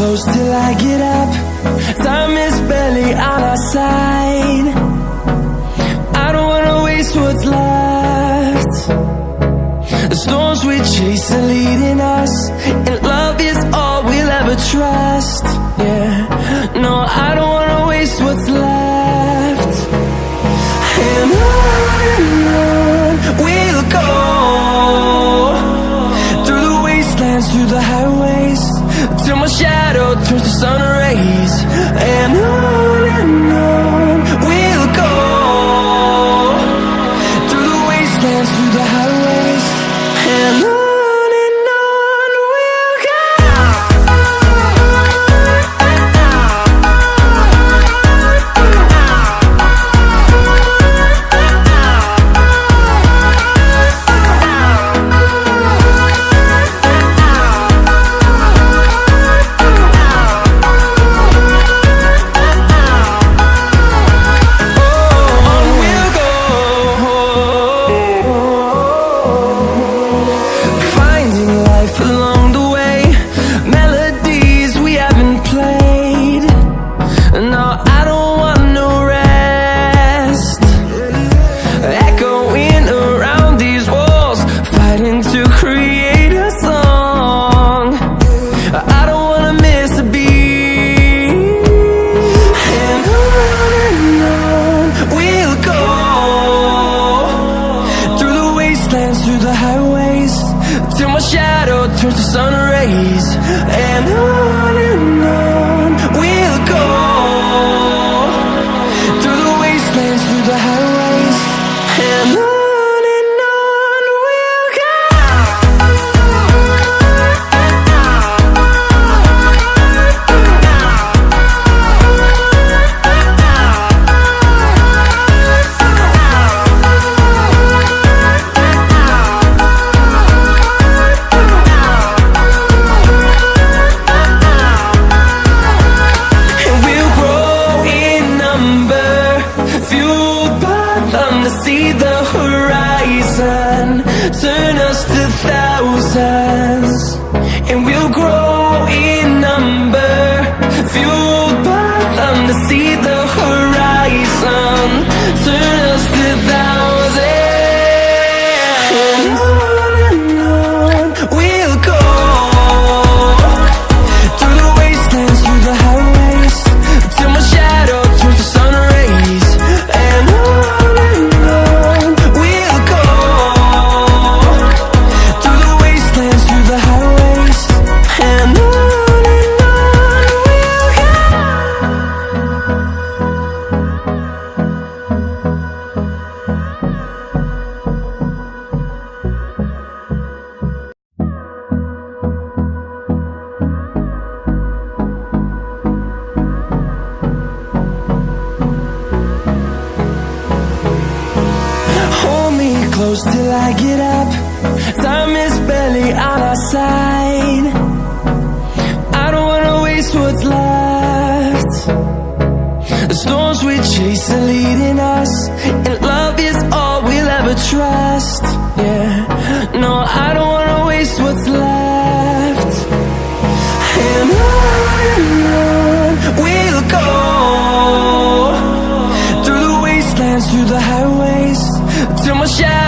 close till I get up. Time is barely on our side. I don't wanna waste what's left. The storms we chase are leading us, and love is all we'll ever trust. Yeah, no, I don't wanna waste what's left. And on we'll go, through the wastelands, through the highways, till my shadow turns to sun rays. And on we'll go, through the wastelands, through the highways, and on we'll go. Through the highways, till my shadow turns to sun rays. And on we'll go, through the wastelands, through the highways, and on we'll go. See the horizon turn us to thousands, and we'll grow in number, fueled by them. To see the horizon turn us to thousands, and on we'll go, through the wastelands, through the highways, till my shadow turns to sun rays. And close till I get up. Time is barely on our side. I don't wanna waste what's left. The storms we chase are leading us, and love is all we'll ever trust. Yeah, no, I don't wanna waste what's left. And on we'll go, through the wastelands, through the highways, till my shadow